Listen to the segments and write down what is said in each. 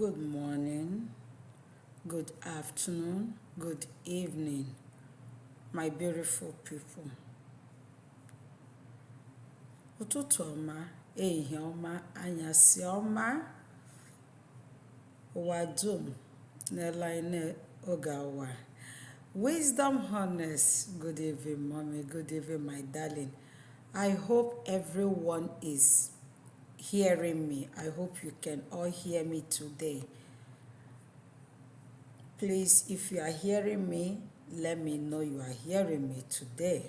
Good morning, good afternoon, good evening, my beautiful people. Ụtụtụ ọma, ehihie ọma, anyasị ọma, ụwa dum n'ele anyị n'oge awa. Wisdom Honest, good evening, mommy, good evening, my darling. I hope everyone is hearing me. I hope you can all hear me today. Please, if you are hearing me, let me know you are hearing me today.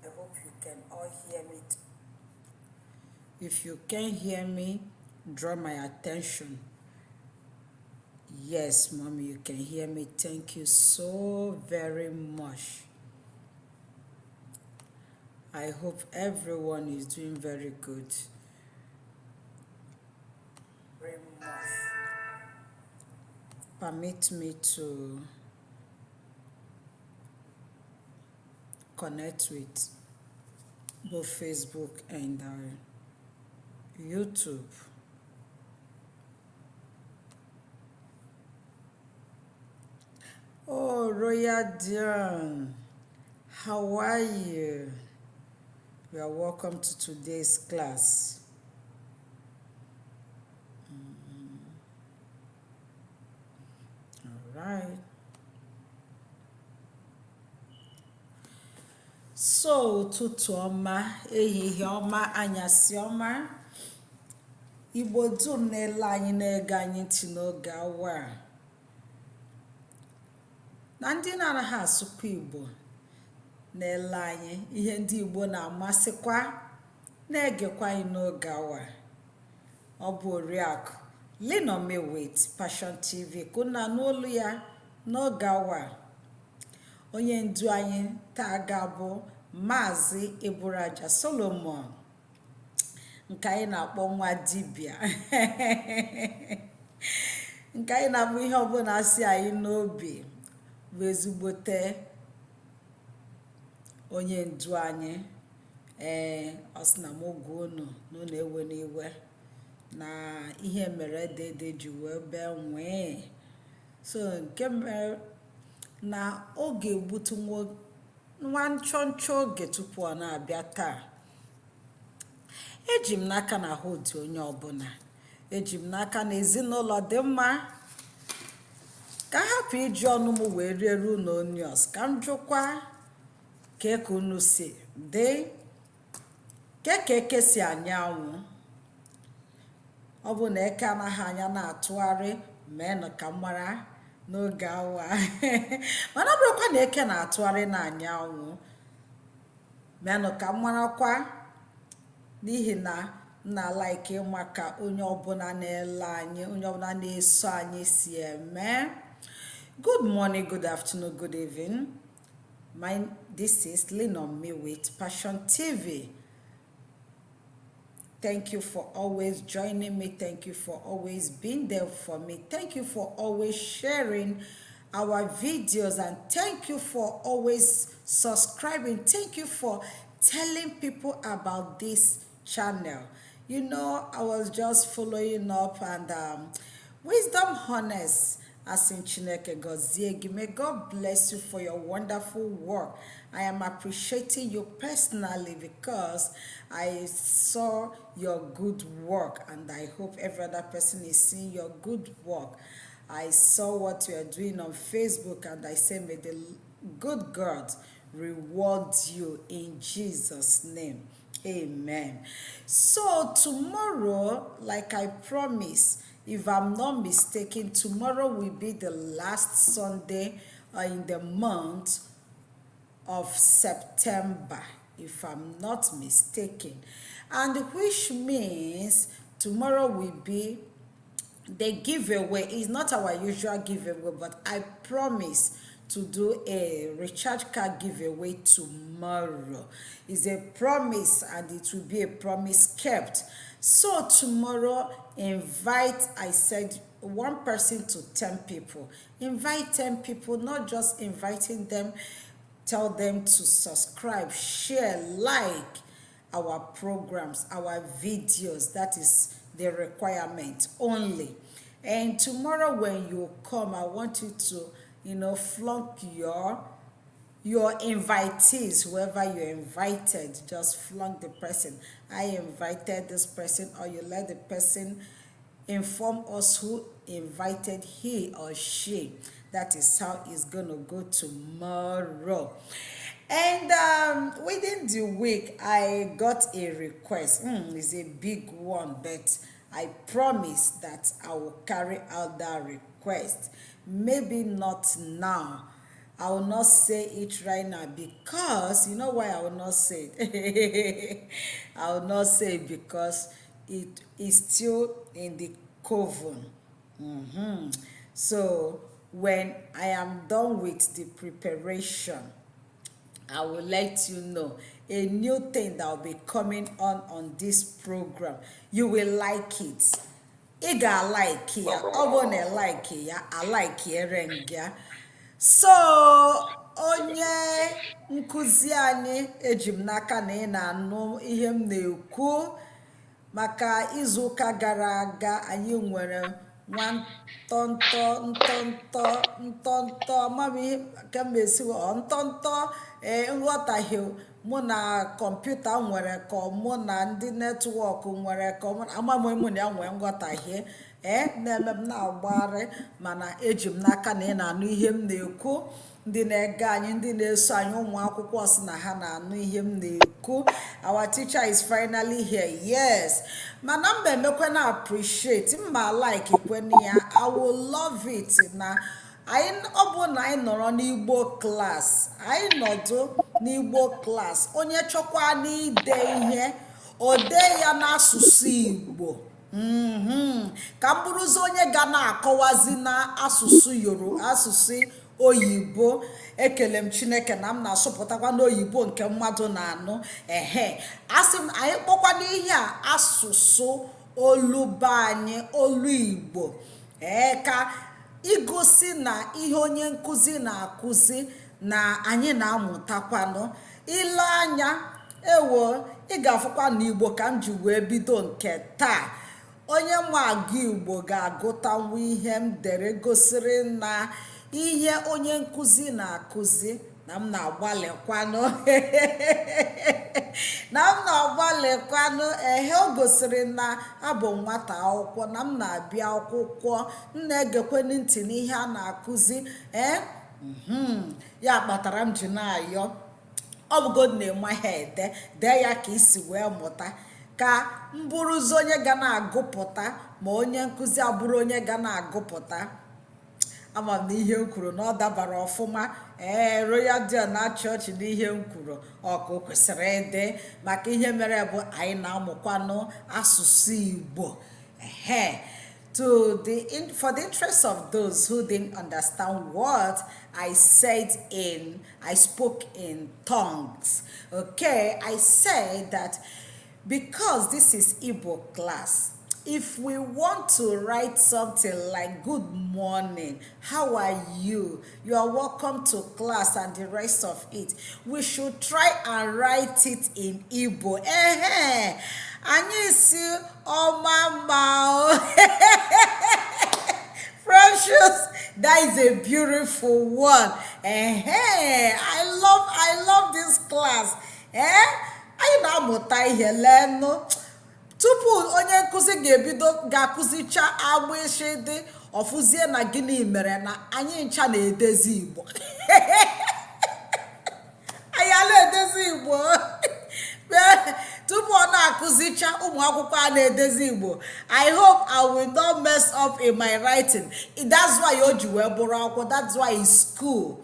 I hope you can all hear me. If you can hear me, draw my attention. Yes, mommy, you can hear me. Thank you so very much. I hope everyone is doing very good. Very much. Permit me to connect with both Facebook and YouTube. Oh, Royal Dion, how are you? You are welcome to today's class. All right. So, ụtụtụ ọma, ehihie ọma, anyasị ọma, Igbo dum na-ele anyị na-ege anyị ntị n'oge awa a. Na ndị na-anaghị asụkwa Igbo na-ele anyị, ihe ndị Igbo na-amasịkwa na-egekwa anyị n'oge awa. Ọ bụ Oriakụ Linome with Passion TV kuna n'olu ya n'oge awa. Onye ndu anyị taa ga-abụ Mazi Eburuaja Solomon, nke anyị na-akpọ nwa dibịa. Nke anyị na-abụ ihe ọbụla asị anyị n'obi bụ ezigbote onye ndu anyị. Ọ sị na m oge unu ewe n'iwe na ihe mere dede ji wee bee nwee. So nke mere na oge egbutu nwa nchọnchọ oge tupu ọ na-abịa taa. Eji m n'aka na ahụ dị onye ọbụla. Eji m n'aka na ezinụlọ dị mma. Ka hapụ iji ọnụ m wee riere unu onions, ka m jụkwa ka unu si dị, ka eke si anya anwụ. Ọ bụ na eke anaghị anya na-atụgharị, meenụ ka m mara n'oge awa. Mana ọ bụrụkwa na eke na-atụgharị na-anya anwụ, meenụ ka m marakwa, n'ihi na m na-alaiki ịma ka onye ọbụla na-ele anyị, onye ọbụla na-eso anyị si eme. Good morning, good afternoon, good evening. This is Linome with Passion TV. Thank you for always joining me. Thank you for always being there for me. Thank you for always sharing our videos, and thank you for always subscribing. Thank you for telling people about this channel. You know, I was just following up, and Wisdom Honest, as in Chineke Gozie, may God bless you for your wonderful work. I am appreciating you personally because I saw your good work, and I hope every other person is seeing your good work. I saw what you are doing on Facebook, and I say, may the good God reward you in Jesus' name. Amen. So tomorrow, like I promised, if I'm not mistaken, tomorrow will be the last Sunday in the month of September, if I'm not mistaken. And which means tomorrow will be the giveaway. It's not our usual giveaway, but I promise to do a recharge card giveaway tomorrow. It's a promise, and it will be a promise kept. So tomorrow, I said 1 person to 10 people. Invite 10 people, not just inviting them. Tell them to subscribe, share, like our programs, our videos. That is the requirement only. And tomorrow when you come, I want you to, flunk your invitees, whoever you invited, just flunk the person. I invited this person, or you let the person inform us who invited he or she. That is how it's gonna go tomorrow. And within the week, I got a request. It's a big one, but I promise that I will carry out that request. Maybe not now. I will not say it right now, because you know why I will not say it. I will not say it because it is still in the coven. So when I am done with the preparation, I will let you know a new thing that will be coming on this program. You will like it. Ị ga-like ya. Ọ bụ na like ya, I like ya. So onye nkụzi anyị, eji m n'aka na ị na-anụ ihe m na-ekwu. Maka izuụka gara aga, anyị nwere nwa ntọntọ amaghị ka m esi ntọntọ nghọtahie mụ na kọmputa nwere, ka mụ na ndị netwọk nwere, ka amaghị mụ na ya nwee nghọtahie na-eme m na-agbagharị, mana eji m n'aka na ị na-anụ ihe m na-ekwu. Ndị na-ege anyị, ndị na-eso anyị, ụmụ akwụkwọ si na ha na-anụ ihe m na-ekwu. Our teacher is finally here. Yes, mana m emekwe na appreciate, mma like kwen ya. I will love it na ọ bụ na anyị nọrọ n'Igbo class, anyị nọdụ n'Igbo class, onye chọkwa n'ide ihe, o dee ya n'asụsụ Igbo. Ka m bụrụzi onye ga na-akọwazi na asụsụ asụsụ oyibo. Ekele m Chineke na m na-asụpụtakwa n'oyibo nke mmadụ na-anụ. Asị m anyị kpọkwa n'ihe a asụsụ oluba anyị, olu Igbo. Ka igosi na ihe onye nkụzi na-akụzi na anyị na-amụtakwanụ. Ile anya ewo, ị ga-afụkwa na Igbo ka m ji wee bido nke taa. Onye ma agụ Igbo ga-agụtanwu ihe m dere, gosiri na ihe onye nkụzi na-akụzi na m na-agbalịkwanụ o gosiri na abụ nwata akwụkwọ, na m na-abịa akwụkwọ, m na-egekweni ntị n'ihe a na-akụzi. Ya kpatara m ji na-ayọ, ọ bụgodu na-eme ha dee ya ka isi wee mụta, ka m bụrụzi onye ga na-agụpụta, ma onye nkụzi abụrụ onye ga na-agụpụta. Ama m na ihe m kwuru na ọ dabara ọfụma. Royal Deal na-achị ọchị n'ihe m kwuru, ọka o kwesịrị ịdị, maka ihe mere bụ anyị na-amụkwanụ asụsụ Igbo. For the interest of those who didn't understand what I spoke in tongues. Okay, I said that because this is Igbo class, if we want to write something like good morning, how are you, you are welcome to class, and the rest of it, we should try and write it in Igbo. Anyị si ọma ma Precious, that is a beautiful one. I love this class. Anyị na-amụta ihe lenụ. Tupu onye nkụzi ga-akụzicha agbịshị dị ọfụzie na gịnị mere na anyị ncha na-edezi Igbo. Anyị na-edezi Igbo. Tupu ọ na-akụzicha ụmụ akwụkwọ a na-edezi Igbo. I hope I will not mess up in my writing. That's why o ji wee bụrụ akwụkwọ. That's why it's school.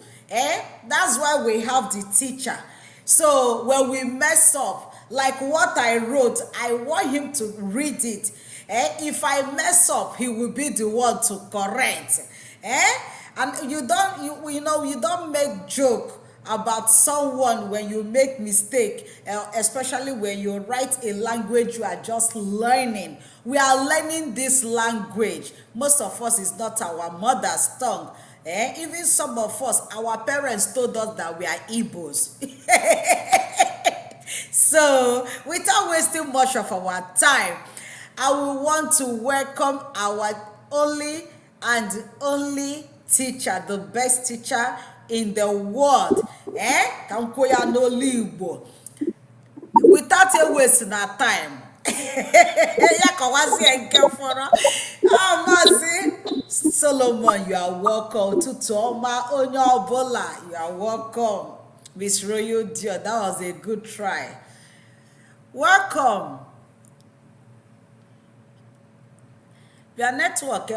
That's why we have the teacher. So when we mess up, like what I wrote, I want him to read it. If I mess up, he will be the one to correct. And you don't make joke about someone when you make mistake, especially when you write a language you are just learning. We are learning this language. Most of us is not our mother's tongue. Even some of us, our parents told us that we are Igbos. So, without wasting much of our time, I will want to welcome our only and only teacher, the best teacher in the world. Kamkoya no Igbo. Without a wasting our time. Mazi Solomon, you are welcome. Tutoma Onyobola, you are welcome. Miss Royal Dio, that was a good try. Welcome. Your network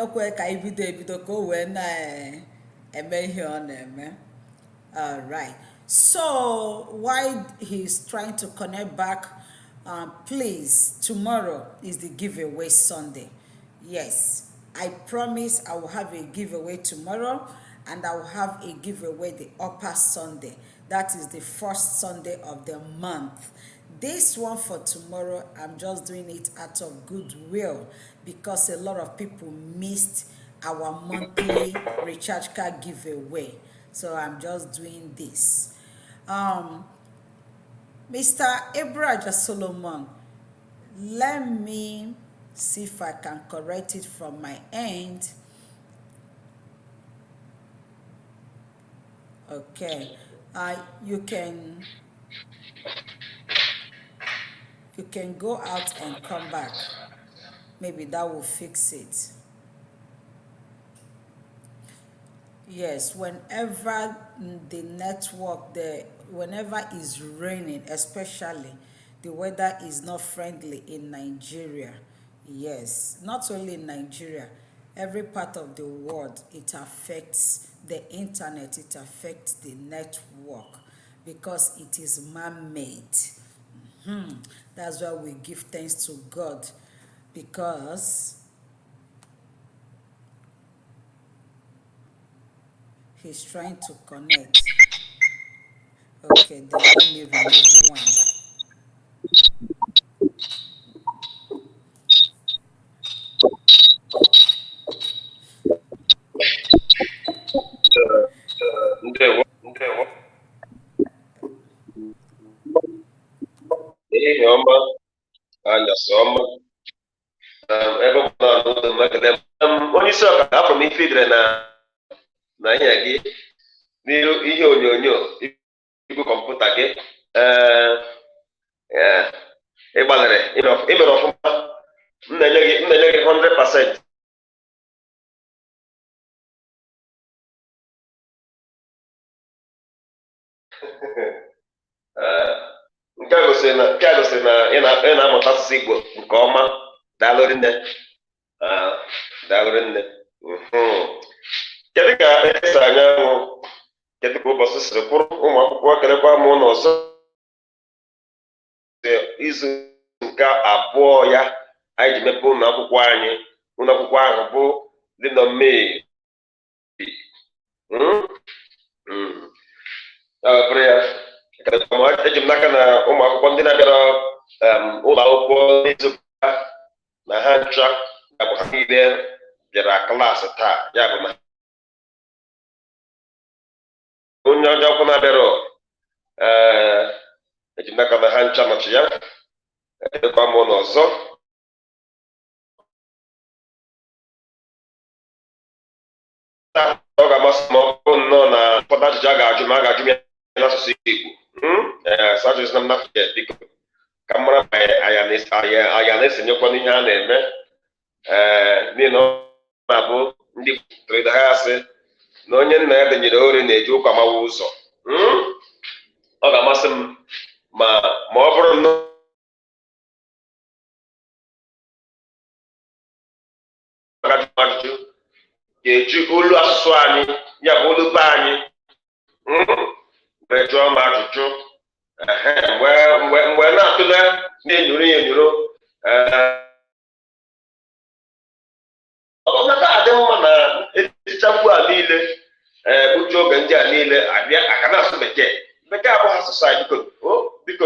all right. So while he's trying to connect back, please, tomorrow is the giveaway Sunday. Yes, I promise I will have a giveaway tomorrow, and I will have a giveaway the upper Sunday. That is the first Sunday of the month. This one for tomorrow, I'm just doing it out of goodwill because a lot of people missed our monthly recharge card giveaway. So I'm just doing this. Mr. Eburuaja Solomon, let me see if I can correct it from my end. Okay. You can go out and come back. Maybe that will fix it. Yes, whenever the network, whenever it's raining, especially, the weather is not friendly in Nigeria. Yes, not only in Nigeria, every part of the world, it affects the internet, it affects the network because it is man-made. That's why we give thanks to God, because he's trying to connect. Okay, then let me remove one. Onye isi ọka afọ m ife idere na ihe gị n'iru ihe onyonyo ibu kọmputa gị ị gbalịrị imere ọfụma. M na-enye gị 100%. Nke a gosiri na ị na-amụta asụsụ Igbo nke ọma. Daalụ nne. Daalụ nne. Kedu ka esi anyanwụ? Kedu ka ụbọchị siri kwụrụ ụmụ akwụkwọ? Kelekwa m ụlọ ọzọ izu nke abụọ ya anyị ji mepe ụlọ akwụkwọ anyị. Ụlọ akwụkwọ ahụ bụ dị na Mee. Eji m n'aka na ụmụ akwụkwọ ndị na-abịara ụlọ akwụkwọ n'izu na ha ncha bụ ha niile bịara klaasị taa. Ya bụ na onye ọjọọ akwụkwọ na-abịara eji m n'aka na ha ncha nọchi ya. Edekwa m ụlọ ọzọ. Ọ ga-amasị m ọkụ nnọọ na ụfọdụ ajụjụ a ga-ajụ m ya n'asụsụ Igbo. Sajụzi na mnafọ ya biko ka m mara ma aya na-esenyekwa n'ihe a na-eme. N'ihi na ọ na-abụ ndị tụrụda ha asị na onye nna ya denyere ori na-eji ụkwa mawa ụzọ. Ọ ga-amasị m ma ọ bụrụ nnọọ ajụjụ ga-eji olu asụsụ anyị, ya bụ olu be anyị, wee jụọ m ajụjụ. Mgbe na-atụle na-enyoro ya enyoro, ọ naghị adị mma na etichakwu a niile uche oge ndị a niile abịa aka na-asụ bekee. Bekee abụghị asụsụ anyị. Biko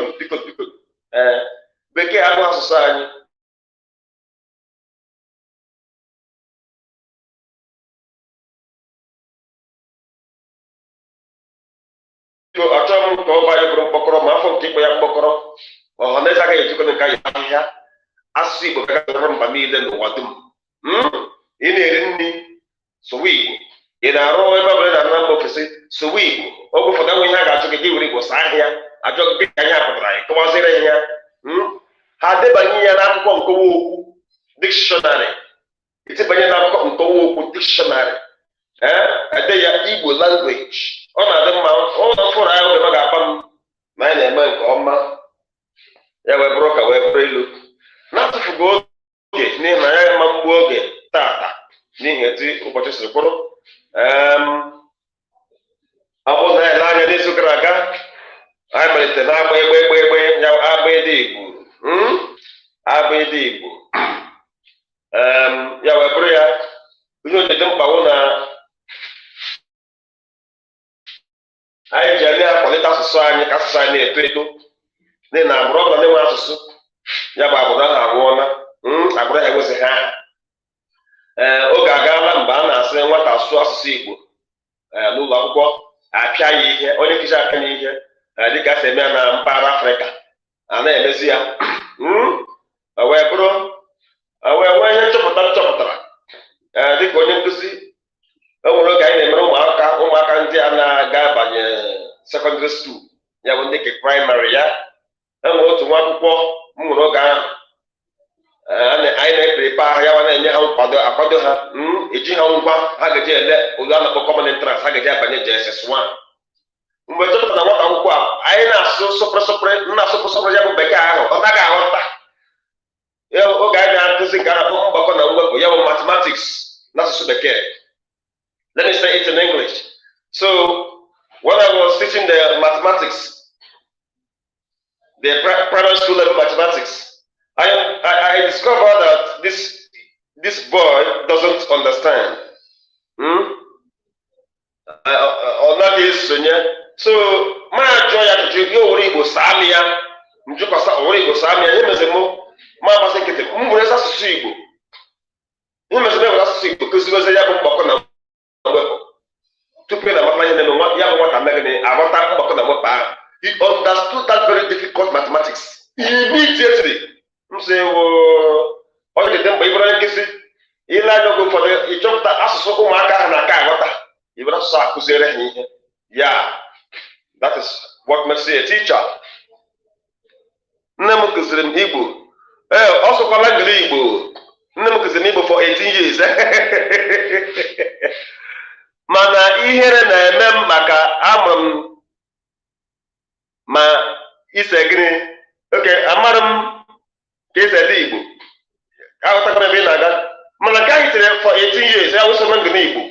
bekee abụghị asụsụ anyị. Achọghị m ka ọ banye bụrụ mkpọkọrọ, ma afọ nke ikpe ya mkpọkọrọ. Ọhaneze agaghị ejikọ nke anyị ahịhịa. Asụsụ Igbo ga-agara mba niile n'ụwa dum. ị na-eri nri sụwa Igbo, ị na-arụ ebe ọ bụla na mba ofesi sụwa Igbo. Oge ụfọdụ enwe ihe a ga-achọ gị were Igbo saa ahịa ajọ gị ka anyị pụtara anyị kọwaziri ya ha debanye ya n'akwụkwọ nkewa okwu dictionary, itebanye n'akwụkwọ nkewa okwu dictionary ede ya Igbo language. Ọ na-adị mma, ụlọ mfụrụ anyị oge ọ ga-akpa m na anyị na-eme nke ọma, ya wee bụrụ ka wee bụrụ ilu na-atụfugo oge n'ihi na ya ma mgbu oge tata n'ihi etu ụbọchị siri kwụrụ. Ọ bụ na ele anya n'izu gara aga anyị malitere na-agba egbe ya agba ịdị Igbo agba ịdị Igbo ya wee bụrụ ya ihe ojide mkpagbu na anyị ji anya akwalite asụsụ anyị ka asụsụ anyị na-eto eto n'ihi na agbụrụ ọbụla na-enwe asụsụ ya bụ agbụrụ ahụ anwụọla, agbụrụ ha enwezighị aha. Oge agaala mgbe a na-asị nwata asụsụ asụsụ Igbo n'ụlọ akwụkwọ apịa ya ihe, onye nkụzi apịa ya ihe dịka si eme ya na mpaghara Afrịka a na-emezi ya wee bụrụ wee nwee ihe nchọpụtara dịka onye nkụzi. O nwere oge anyị na-emere ụmụaka ndị a na-aga abanye sekọndịrị skuul, ya bụ ndị nke praịmarị ya. Enwere otu nwa akwụkwọ m nwere oge ahụ anyị na-eperepe ahụ ya na-enye ha akwado ha eji ha ngwa ha ga-eji ele ụlọ a na-akpọ common entrance, ha ga-eji abanye JSS1. Mgbe chọpụtara na nwata akwụkwọ a anyị na-asụ sọpụrụ ya bụ bekee ahụ ọ naghị aghọta. Oge anyị na-akụzi nke a na-akpọ mgbakọ na mwepụ, ya bụ mathematics n'asụsụ bekee. Let me say it in English. So when I was teaching the mathematics, the primary school level mathematics, I discovered that this boy doesn't understand. So my joy to you Igbo Samia, Mjukwasa or Igbo Samia, him as a mo, my secretary, Muresa Sigo. Him as a never Sigo, because he was a young Bokona. Tupu na mapanye na nwa ya nwa ka megene abata mgbakọ na mwepụ. He understood that very difficult mathematics immediately. Mse ọ dị mgbe ịbụrụ onye nkịsị ile anya oge ụfọdụ ịchọpụta asụsụ ụmụaka ahụ na-aka aghọta, ịbụrụ asụsụ akụziere ha ihe. Yeah, that is what makes a teacher. Nne m kụziri m Igbo. Ọ sụkwala ngiri Igbo. Nne m kụziri m Igbo for 18 years. Mana ihere na-eme m maka amụrụ m ma ise gịnị oke amara m ka esi ede Igbo aghọtakwa ebe ị na-aga, mana ka anyị tere for 18 years ya wụsoro ngịrị Igbo.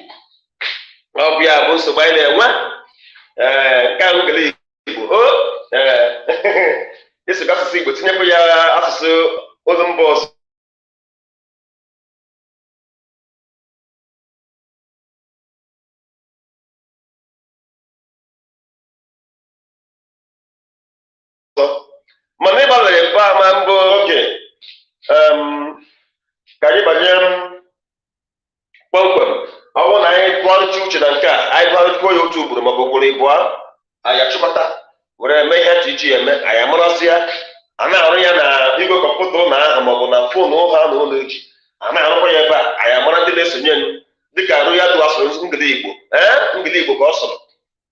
Ọ bụ ya bụ nsogbu anyị na-enwe nke ahụ ngịrị Igbo ịsụga asụsụ Igbo tinyekwa ya asụsụ olu mba ọzọ. Mana ịgbalịrị mba ama mbụ oge ka anyị banye kpọmkwem. Ọ bụrụ na anyị tụgharịcha uche na nke a, anyị tụgharịkwa ya otu ugboro maọbụ ugboro ịbụọ, anyị achịkọta were eme ihe dị iche eme, anyị amarasị ya, a na-arụ ya na igwe kọmputa ụlọ ahụ maọbụ na foonu ha na ụlọ eji, a na-arụkwa ya ebe a, anyị amara ndị na-esonye anyị dịka arụ ya dụ asụrụ ngili Igbo ngili Igbo ka ọ sụrụ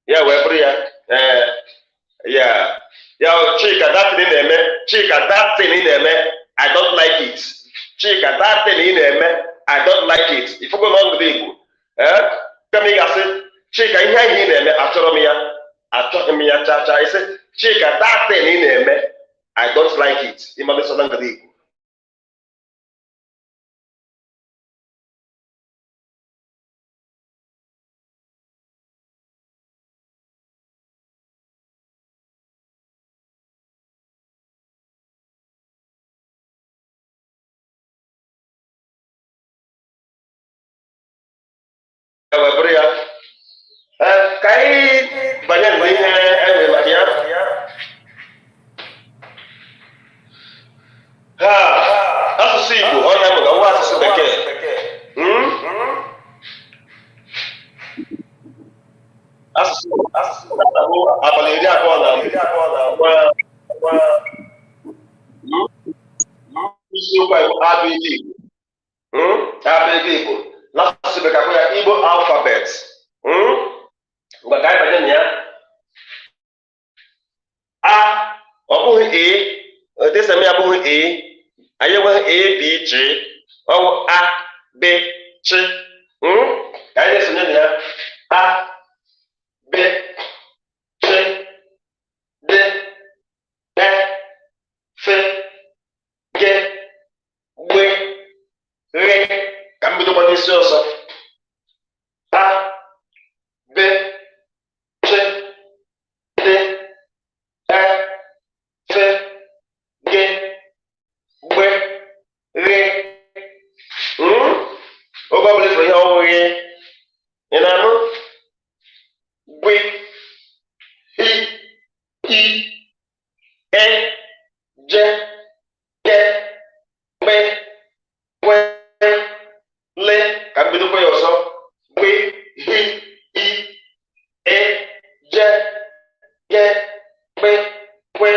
ya wee bụrụ ya Chika that thing na-eme, Chika that thing ị na-eme I don't like it, Chika that thing ị na-eme I don't like it. Ifugo na ngili Igbo kama ị ga-asị Chika ihe ahụ ị na-eme achọghị m ya chacha, isi Chika that thing ị na-eme I don't like it. Ịmalịsọ na ngili Igbo. Bụrụ ya ka anyị banye mgbe ihe enwe maka ya asụsụ Igbo ọ na-amụga nwa asụsụ bekee asụsụ abalị 20 isiokwu abịa Igbo n'asụsụ bekee akpọ ya Igbo Alphabet. Mgbe ka anyị banye na ya. A ọ bụghị otesami abụghị anyị enweghị A, B, Ch, ọ bụ A, B, Ch. Ka anyị na-esonye na ya. A, B, Ch, D, E, F, G, W, R. Ka m bidokwa n'isi ọzọ. A, B, Ch, D, E, F, G, W, R. Oge ọbụla ifere ihe ọhụghị ị na-anụ? Gwe, hi, I, E, Je, Ke, Gbe, Kwe, Le. Ka m bidokwa ya ọzọ. Gwe, hi, I, E, Je, Ke, Gbe, Kwe,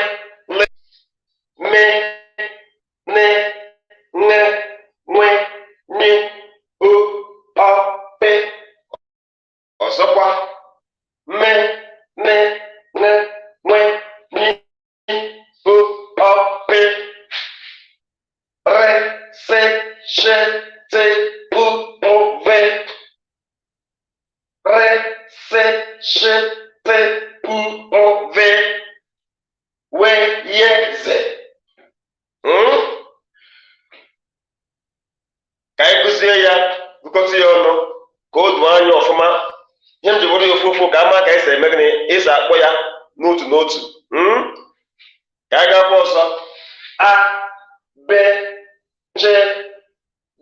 Le. Me, ne, nge, nwe, nye, o, ọ, pe. Ọzọkwa. Me, ne, nge, nwe, nye, o, ọ, pe. Re, se, she, te, u, o, ve. Re, se, she, te, u, o, ve. We, ye, ze. Ka anyị gụzie ya, gụkọta ya ọnụ ka o doo anya ọfụma. Ihe m ji bụrụ ya ofu ka ama ka esi eme gịnị, esi akpọ ya n'otu n'otu. Ka anyị ga-akpọ ọzọ. A, B, Ch,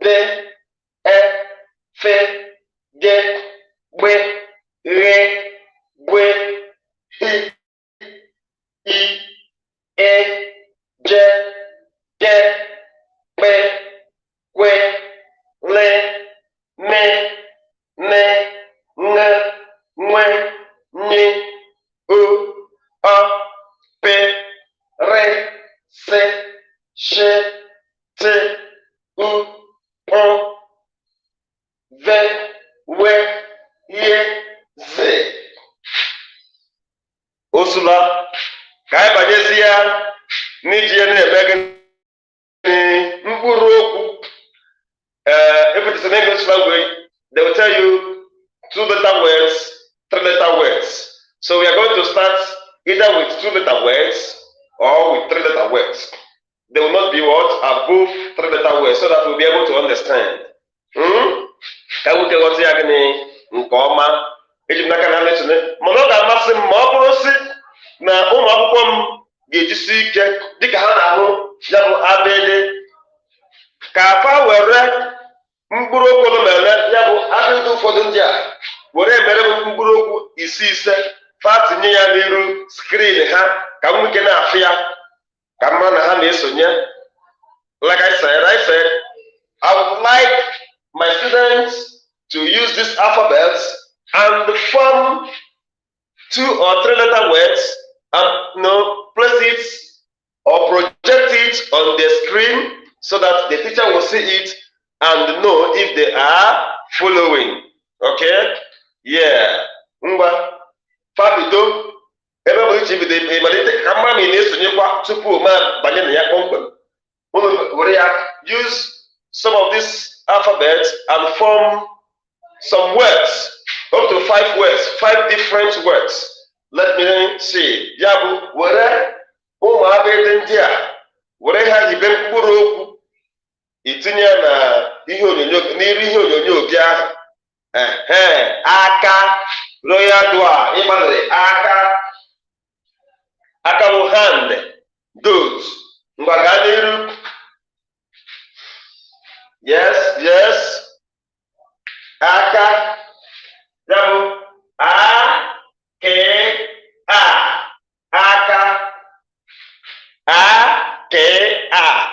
D, E, F, G, Gb, R, Gw, Hi, I, E, Je, Ke, Gbe, Kwe, Le, Me, Ne, Nge, Nwe, Nye, O, Ọ, Pe, Re, Se, She, Te, U, O, Ve, We, Ye, Ze. Osula. Ka anyị banyezi ya n'iji ya na-eme gị mkpụrụ okwu. If it is an English language, they will tell you 2-letter words, 3-letter words. So we are going to start either with 2-letter words or with 3-letter words. They will not be what? Above 3-letter words, so that we'll be able to understand. Ka nwoke ghọta ya gịnị nke ọma. Eji m n'aka na ha na-esonye. Mana ọ ga-amasị m ma ọ bụrụ si na ụmụ akwụkwọ m ga-ejisi ike dịka ha na-ahụ ya bụ abịdị, ka afa were mkpụrụ okwu mere ya bụ abịdị ụfọdụ ndị a were mere m mkpụrụ okwu ise fa tinye ya n'iru skrin ha ka m nwike na-afụ ya ka m mara na ha na-esonye. Like I said, I would like my students to use this alphabet and form 2 or 3-letter words and place it or project it on the screen so that the teacher will see it and know if they are following. Okay? Yeah. Ngwa fabido ebe bụ iche bido ịmalite ka mma ma ị na-esonyekwa tupu ma banye na ya kpọmkwem. Unu were ya use some of this alphabet and form some words, up to 5 words, 5 different words. Let me see. Ya bụ were ụmụ abịdị ndị a were ha hibe mkpụrụ okwu itinye na ihe onyonyo n'iru ihe onyonyo gị ahụ. Aka royal dua ịgbalịrị aka bụ hand, good. Ngwa gaa n'iru. Yes. Aka ya bụ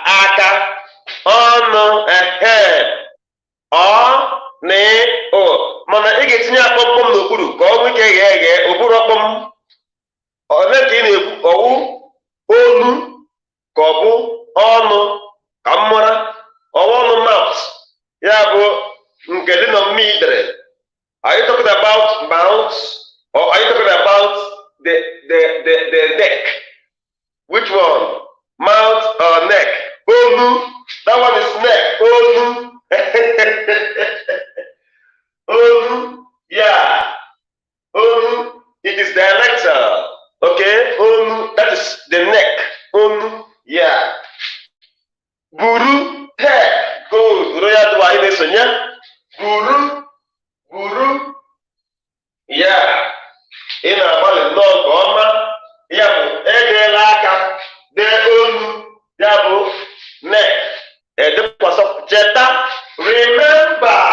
aka ọnụ mana ị ga-etinye akpọmkpọm n'okpuru ka ọ nwee ike eghe okpuru ọkpọm. Ole ka ị na-ekwu, ọwụ olu ka ọ bụ ọnụ ka m mara ọwụ ọnụ mouth, ya bụ Are you talking about mouth or are you talking about the neck? Which one? Mouth or neck? Olu. That one is neck. Olu. Olu. Yeah. Olu. It is dialectal. Okay. Olu. That is the neck. Olu. Yeah. Buru. Head. Good. Royal do I listen? Yeah. Buru. Buru. Yeah. In a bali no goma. Yeah. Egela aka. De olu. Yeah. Neck. The person of Cheta. Remember.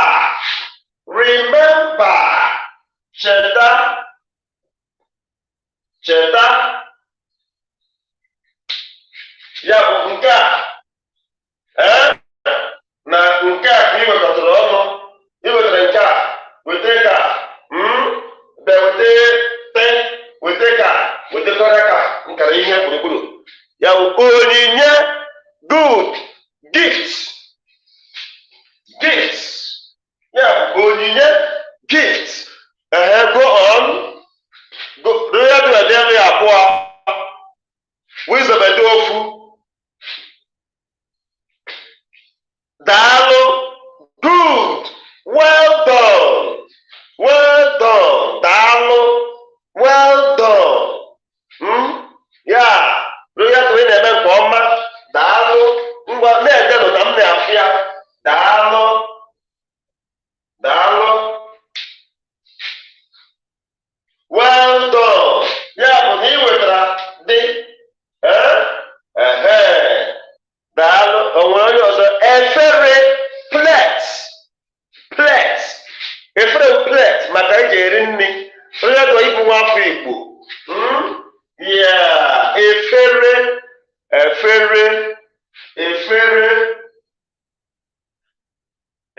Remember. Cheta. Cheta. Ya bụ nke a. Na nke a ka ị wekọtara ọnụ. Ị wetara nke a. Wete ka. Wete te. Wete ka. Wetekọrọ ka. Nkara ihe gburugburu. Ya bụ onyinye. Good. Gifts. Gifts. Yeah, onyinye. Gifts. Go on. Go. Royal do a daily apua. Wisdom and ofu. Dalo. Good. Well done. Well done. Dalo. Well done. Yeah. Royal do a man koma. Dalo. Ngwa na-ede no na m na-afịa. Dalo. Dalo. Well done. Ya bụ na ị wetara dị. Daalụ. Onwe onye ọzọ. Efere plate. Plate. Efere plate maka eji eri nri. Onye dọ ịbụ nwafọ Igbo. Yeah. Efere. Efere. Efere.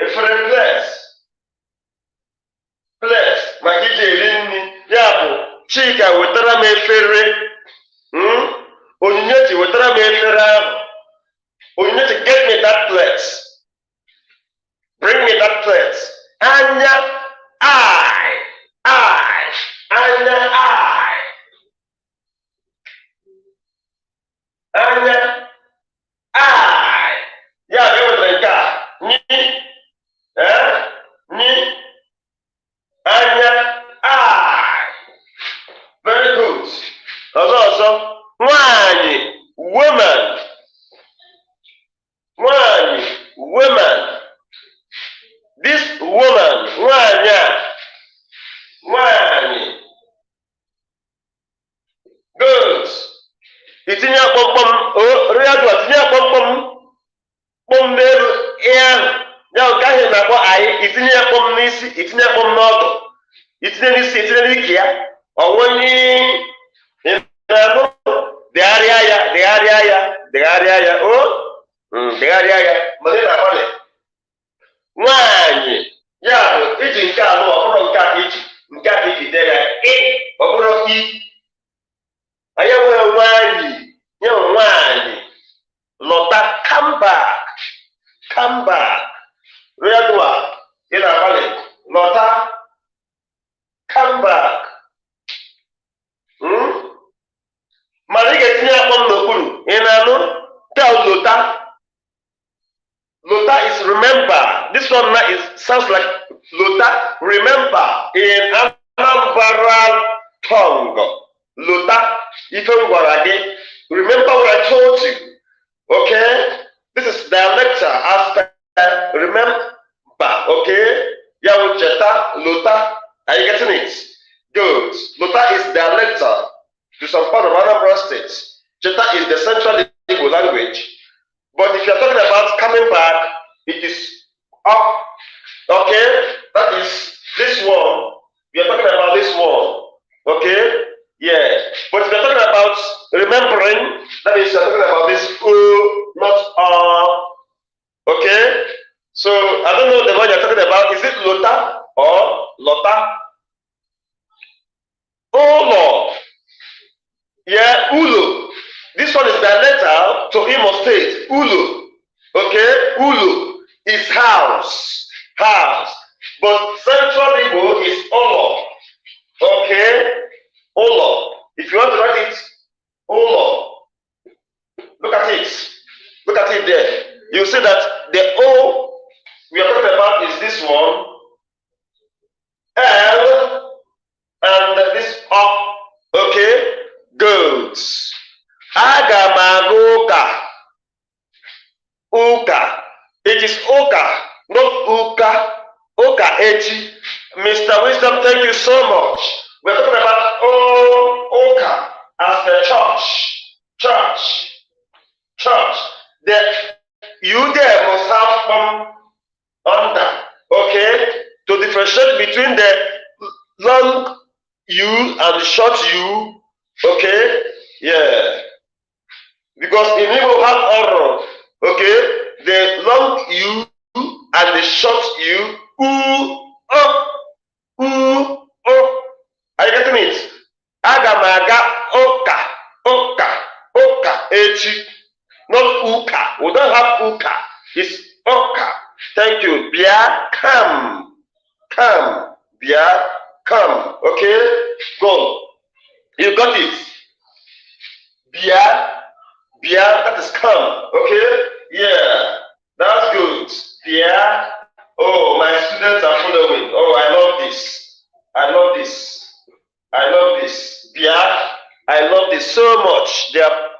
Efere plate. Plate maka iji eri nri. Ya bụ Chika wetara m efere. Onyinyechi wetara m efere ahụ. Onyinyechi, get me that plate. Bring me that plate. Anya, I. Anya, I. Anya, I. Ya bụ ewetara nke a. Nyi. Anya, I. Very good. Ọzọ. Nwanyị, woman. Nwanyị, woman. This woman, nwanyị a. Nwanyị. Good. Itinye akpọmkpọm. Rịadụ tinye akpọmkpọm. Kpọm n'elu ihe ahụ. Ya nke ahụ na-akpọ anyị. Itinye akpọm n'isi. Itinye akpọm n'ọdụ. Itinye n'isi. Itinye n'ike ya. Ọnwụnye. Degharịa ya. Degharịa ya. Degharịa ya. Mana ị na-agbalị. Nwanyị. Ya bụ iji nke anụ ọ bụrụ nke a ka iji. Nke a ka iji dee ya. Ọ bụrụ i. Anyị nwere nwanyị. Nye nwanyị. Lọta. Come back. Come back. Rịadụa. Ị na-agbalị. Lọta. Come back. Mana ị ga-etinye akpọm n'okpuru. Ị na-anụ? Tell lota. Lota is remember. This one now sounds like lota. Remember in Anambra tongue. Lota. Ife gwara gị. Remember what I told you. Okay? This is dialectal aspect. Remember. Okay? Yawu cheta. Lota. Are you getting it? Good. Lota is dialectal to some part of Anambra State. Cheta is the central Igbo language. But if you're talking about coming back, it is up. Okay? That is this one. We are talking about this one. Okay? Yeah. But if you're talking about remembering, that is you're talking about this O, not Okay? So I don't know the one you're talking about. Is it Lota or Lota? Olo. Yeah, Ulo. This one is dialectal to Imo State. Ulo. Okay? Ulo is house. house. But Central Igbo is Olo. Okay? Olo. If you want to write it, Olo. Look at it. Look at it there. You see that the O we are talking about is this one. L and this O. Okay? Goats. Agamagoka. Uka. It is Oka, not Uka. Oka Echi. Mr. Wisdom, thank you so much. We're talking about Oka as the church. The you there must have under, okay, to differentiate between the long U and short U, okay, yeah, because in Igbo have oral, okay, the long U and the short U, are you getting it? Agamaga Oka, Echi. Not Uka. We don't have Uka. It's Oka. Thank you. Bia, come. Bia, come. Okay? Go. You got it. Bia, that is come. Okay? Yeah. That's good. Bia. Oh, my students are following. Oh, I love this. Bia, I love this so much. They are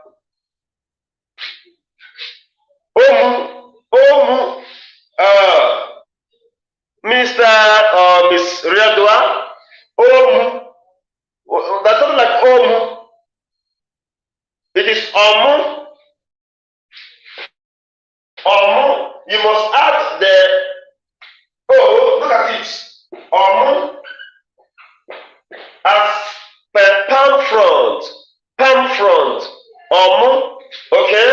Mr. or Miss Riadua, that's not like Omu. It is Omu. You must add the look at it. Omu as per palm front. Omu, okay?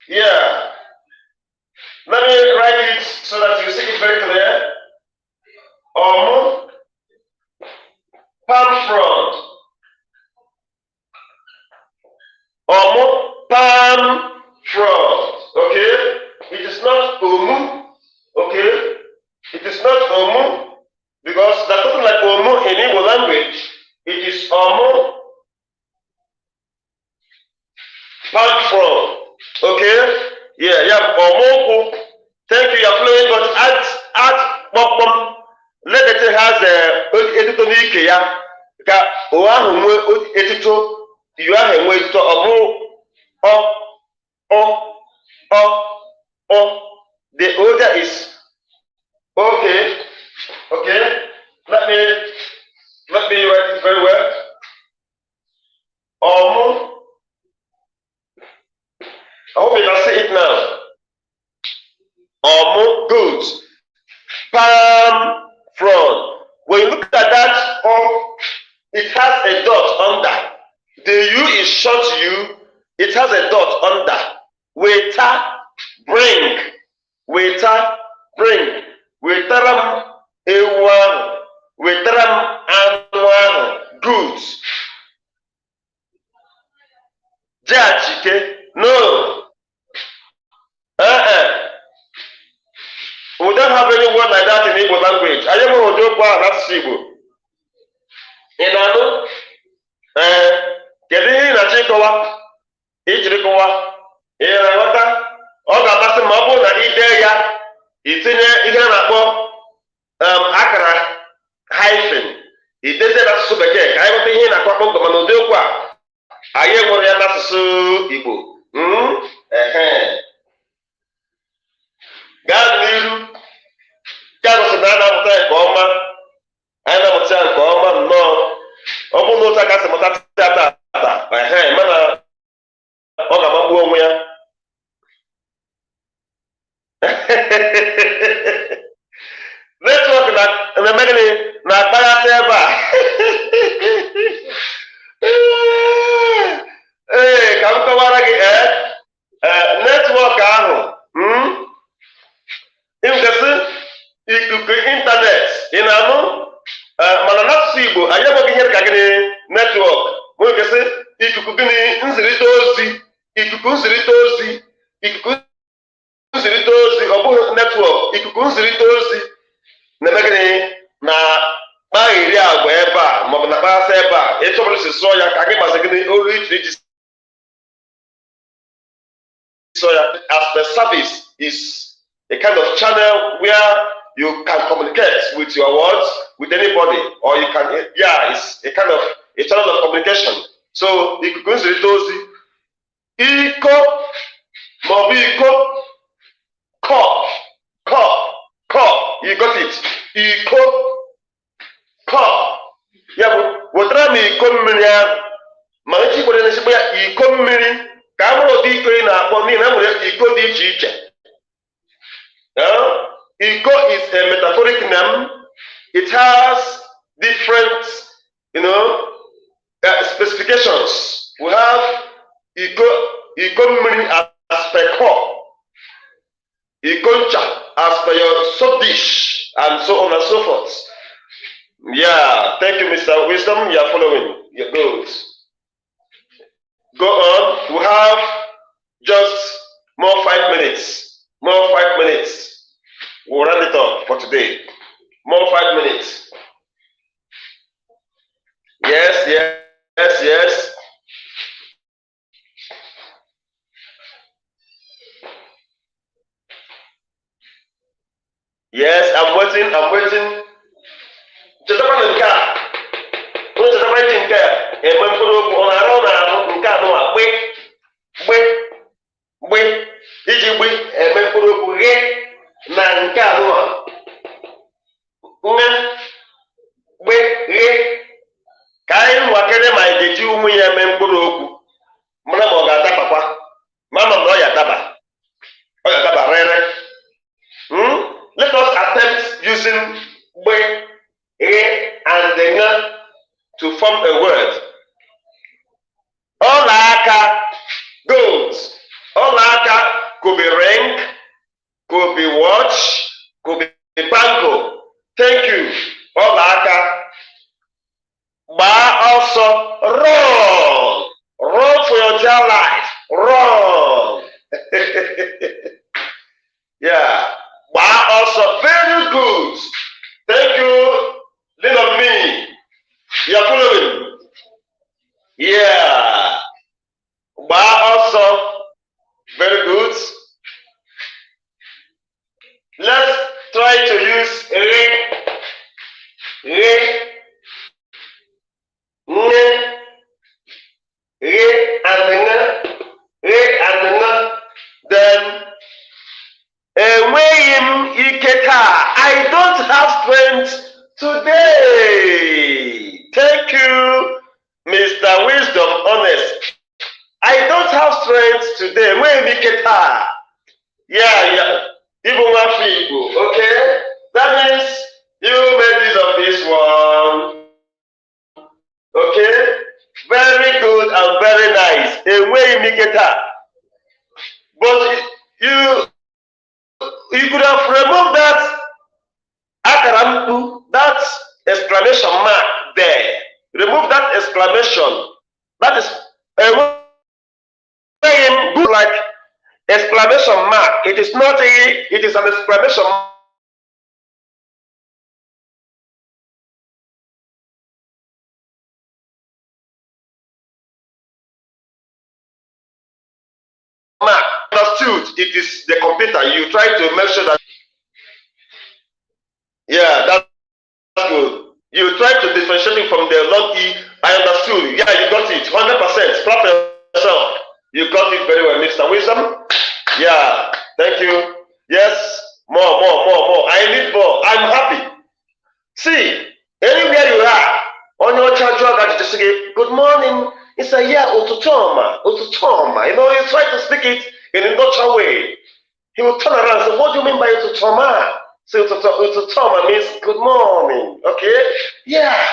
Yeah. Let me write it so that you see it very clear. Palm front. Palm front. Okay? It is not Omu. Okay? It is not Omu because that's not like Omu in Igbo language. It is Omu. Palm front. Okay? Yeah, Omu. Thank you, you're flowing, but add Bokbom. Let the thing has a Nike, ya. Oahu, Etito, you are a way to Omu. The order is okay. Let me write it very well. Omu. I hope you can see it now. Good. Palm front. When you look at that, it has a dot under. The U is short U. It has a dot under. Waiter, bring. Waiteram ewa. Waiteram anwa. Goods. Jachike. No. We don't have any word like that in Igbo language. I am going to do that's Igbo. In Anu, kedu ihe na chikowa, ijirikowa, na wata, ọ ga-amasị ma ọ bụrụ na ide ya, itinye ihe na-akpọ akara hyphen, ideze n'asụsụ bekee ka anyị nweta ihe na-akpọ kpọmkwem mana ụdị okwu a, anyị nwere ya n'asụsụ Igbo. Gaa n'iru. Anyị na-amụta nke ọma nnọọ. Ọ bụrụ na otu aka si mụta tata mana ọ ga-amagbu onwe ya. Netwọk na-eme gịnị na-akpaghasị ebe a. Ka m kọwara gị netwọk ahụ ịgasị ikuku ịntanetị ị na-anụ mana n'asụsụ Igbo anyị enweghị ihe ka gịnị netwọk nwegasị ikuku gịnị nzirịta ozi ọ bụghị netwọk ikuku nzirịta ozi eba. It's almost so ya kage masagini only soya as the service is a kind of channel where you can communicate with your words with anybody, or you can, yeah, it's a kind of a channel of communication. So you can consider those iko, mobiko, ko, you got it. Iko, ko. Yeah, what I mean, come here. Manchi ko den sibuya iko mmiri ka amụrụ dị iko ị na-akpọ n'ihi na nwere iko dị iche iche. Iko is a metaphoric name. It has different, specifications. We have iko mmiri as per cup, iko ncha as per your soap dish, and so on and so forth. Yeah, thank you, Mr. Wisdom. You are following your goals. Go on. We have just more 5 minutes. More 5 minutes. We'll round it up for today. More 5 minutes. Yes, yes, yes, yes. Yes, I'm waiting. I'm waiting. Chetakwana nke a. Onye chetakwana iji nke a. Eme mkpụrụ okwu ọ na-arụ n'ahụ nke a nụwa gbe iji gbe eme mkpụrụ okwu ghe na nke a nụwa nga gbe ghe ka anyị nwakere ma ị ga-eji ụmụ ya eme mkpụrụ okwu mara ma ọ ga-adabakwa mama na ọ ya adaba rere. Let us attempt using gbe ghe and nga to form a word. Ọlaaka goes. Ọlaaka could be ring, could be watch, could be bangle. Thank you. Ọlaaka. Gbaa ọsọ. Run. Run for your dear life. Run. Yeah. Gbaa ọsọ. Very good. Thank you. Little me. You are following? Yeah. Gbaa ọsọ. Very good. Let's try to use re, and nga. Then enweghị m ike taa. I don't have strength today. Thank you, Mr. Wisdom Honest. I don't have strength today. Enweghị m ike taa. Yeah. Even one people, okay? That means you made use of this one. Okay? Very good and very nice. Enweghị m ike taa. But you could have removed that akarampu, that exclamation mark there. Remove that exclamation. That is good, like exclamation mark. It is not it is an exclamation mark. Understood? It is the computer. You try to make sure that. Yeah, that's good. You try to differentiate it from the long E. I understood. Yeah, you got it. 100%. Clap yourself. You got it very well, Mr. Wisdom. Yeah, thank you. Yes, more. I need more. I'm happy. See, anywhere you are, on your charge, you just say, good morning. It's a yeah, ututoma. You know, you try to speak it in a natural way. He will turn around and say, what do you mean by ututoma? So ututoma means good morning. Okay? Yeah.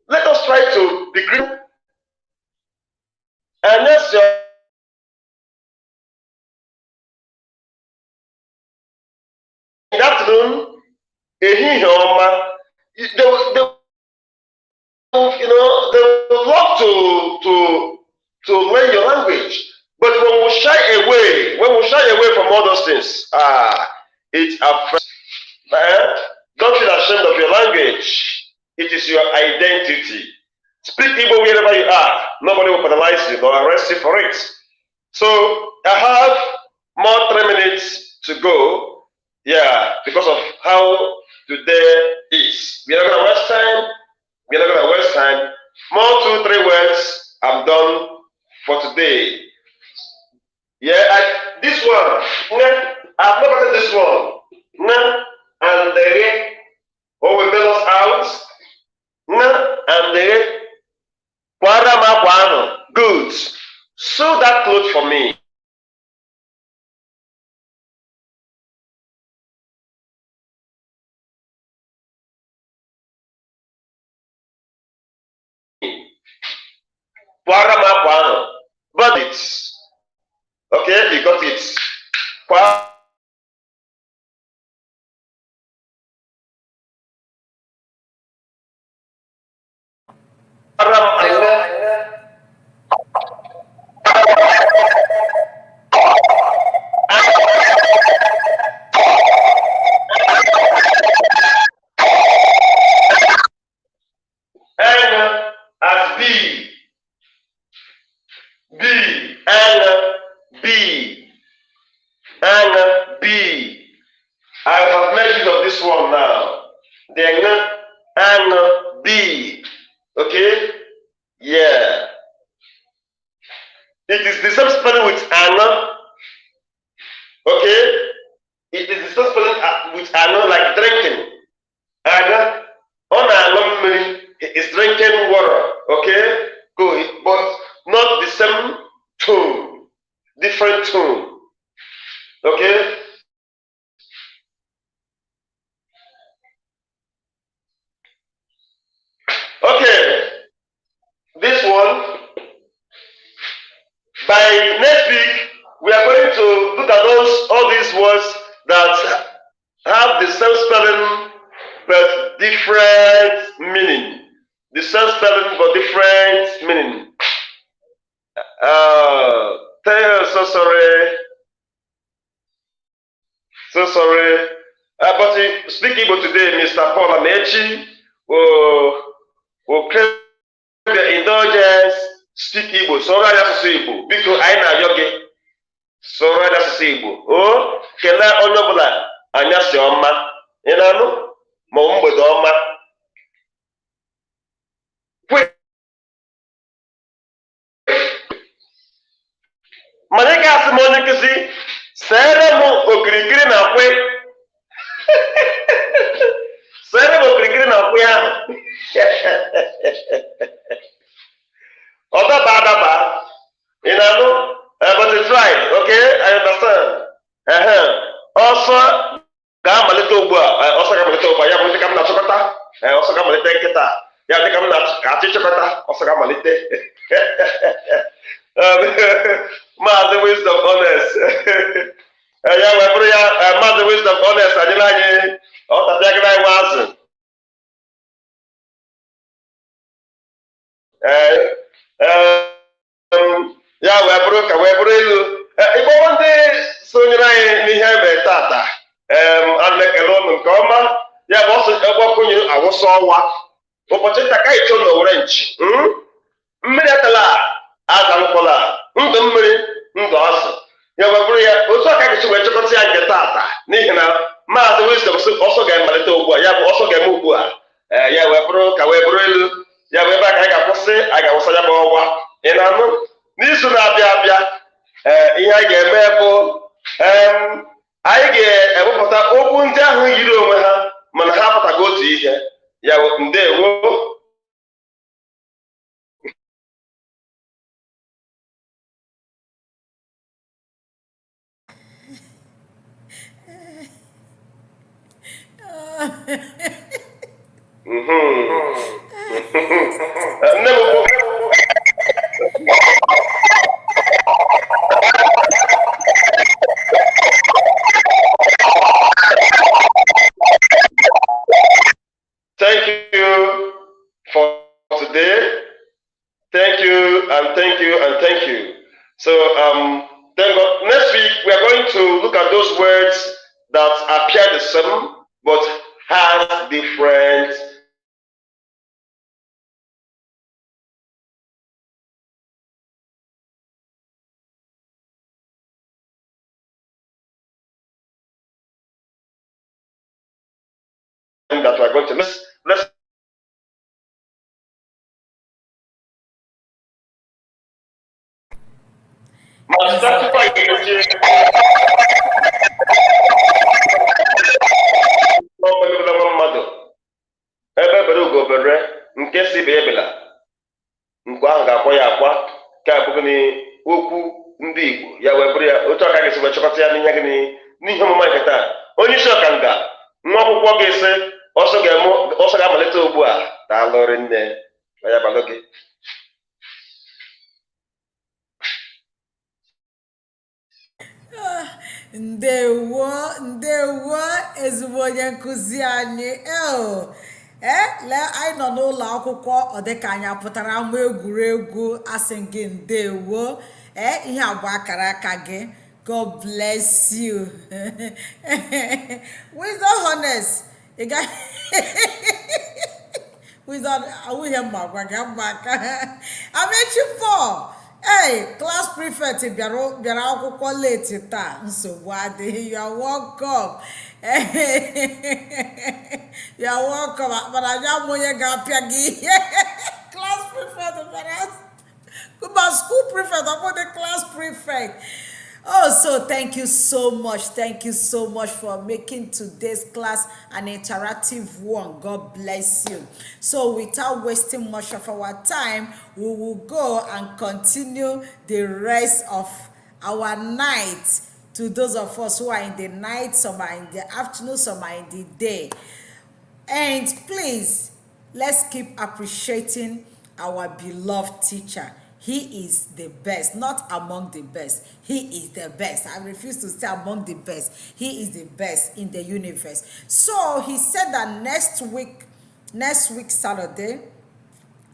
Let us try to be green. And that's your in the afternoon, they would love to learn your language. But when we shy away from all those things, it affects. ashamed of your language. It is your identity. Speak Igbo wherever you are. Nobody will penalize you or arrest you for it. So I have more 3 minutes to go. Yeah, because of how today is. We're not going to waste time. We're not going to waste time. More 2, 3 words. I'm done for today. Yeah, this one. I've never heard this one. And the what will bail us out? And the good. Sew that cloth for me. But it. Okay, you got it. I have made use of this one now. The and B. Okay? Yeah. It is the same spelling with an. Okay? It is the same spelling with an, like drinking. And on is drinking water. Okay? Good. But not the same tone. Different tone. Okay? Okay, this one, by next week, we are going to look at all these words that have the same spelling but different meaning. The same spelling but different meaning. So sorry. So sorry. But speak Igbo today, Mr. Paul Amechi. Will claim the indulgence, speak Igbo, so right as Igbo, because I know yogi, so right as Igbo. Oh, can I honorable Anyas your man? You know, Mumbo Doma. Quick, Manika Monikasi, Sarah Okrikiri na quick. Sarah Okrikiri na quick. Other bad, you know, but it's right, okay? I understand. Also, come a little boy, also come a little boy, you come to Chocota, also come a little kita, you have to come to Chocota, also come a little. Mazi wisdom honest. Yeah, my prayer, Mazi wisdom honest, I didn't all the second I was. Ya wee bụrụ ka wee bụrụ elu ịkpọrọ ndị sonyere anyị n'ihe ebe tata ana ekele ụnụ nke ọma ya bụ ọsọ ọgbakọnye awụsa ọnwa ụbọchị nta ka ịchọ na owere nchi mmiri atala azanụkwala ndụ mmiri ndụ ọsọ ya wee bụrụ ya otu aka gịchi wee chịkọta ya nke tata n'ihi na Maazị Wisdom ọsọ ga-amalite ugbu a ya bụ ọsọ ga-eme ugbu a ya wee bụrụ ka wee bụrụ elu ya bụ ebe a ka anyị ga-akwụsị anyị ga-awụsa ya bụ ọnwa ị na-anụ n'izu na-abịa abịa ihe anyị ga-eme bụ anyị ga-ewepụta okwu ndị ahụ yiri onwe ha mana ha apụtaghị otu ihe ya ndewo Thank you for today. Thank you and thank you and thank you. So thank God. Next week we are going to look at those words that appear the same but has different that we're going to let's ebe bere ugo bere nke si bụ ebela nke ahụ ga-akwa ya akwa ka abụghị okwu ndị Igbo ya wee bụrụ ya otu aka ga-esi wee chọkọta ya n'ihe gịnị n'ihe omume nke taa. Onye isi ọkanga nwa akwụkwọ ga-esi ọsọ ga-amalite ugbu a daalụrị nne ya balụ gị. Ndewo ezigbo onye nkụzi anyị. Anyị nọ n'ụlọ akwụkwọ ọ dịka anyị apụtara ama egwuregwu, asị gị ndewo. Ihe agba akara aka gị. God bless you. Wisdom honest. Ị ga Wisdom awụghị mma gwa gị mma aka. Amechi Paul. Class prefect bịara akwụkwọ late taa, nsogbu adịghị. You are welcome. You are welcome. Mana anyị amụ onye ga-apịa gị ihe. Class prefect bịara. School prefect, I'm the class prefect. Oh, so thank you so much. Thank you so much for making today's class an interactive one. God bless you. So without wasting much of our time, we will go and continue the rest of our night. To those of us who are in the night, some are in the afternoon, some are in the day. And please, let's keep appreciating our beloved teacher. He is the best, not among the best. He is the best. I refuse to say among the best. He is the best in the universe. So he said that next week Saturday,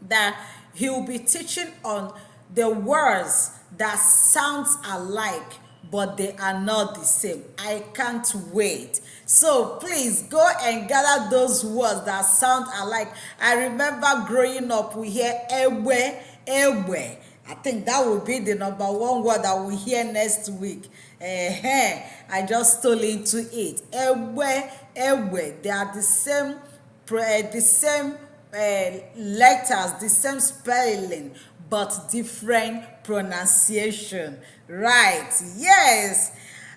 that he will be teaching on the words that sounds alike, but they are not the same. I can't wait. So please go and gather those words that sound alike. I remember growing up, we hear ewe. I think that will be the number one word that we hear next week. I just stole into it. Ewe. They are the same letters, the same spelling, but different pronunciation. Right? Yes.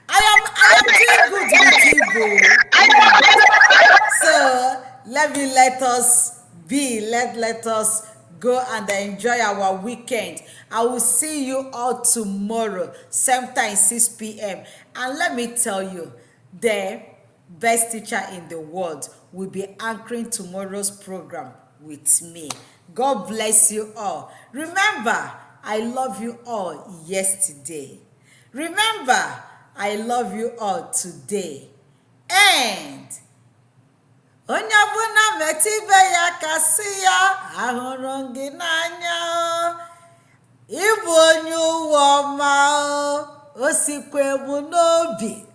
I am doing good with Igbo. So let us be. Let us go and enjoy our weekend. I will see you all tomorrow, same time, 6 p.m. And let me tell you, the best teacher in the world will be anchoring tomorrow's program with me. God bless you all. Remember, I love you all yesterday. Remember, I love you all today. And onye ọbụla metụ ibe ya kasị ya, ahụrụ gị n'anya, ịbụ onye ụwa ọma, o sikwa ebu n'obi.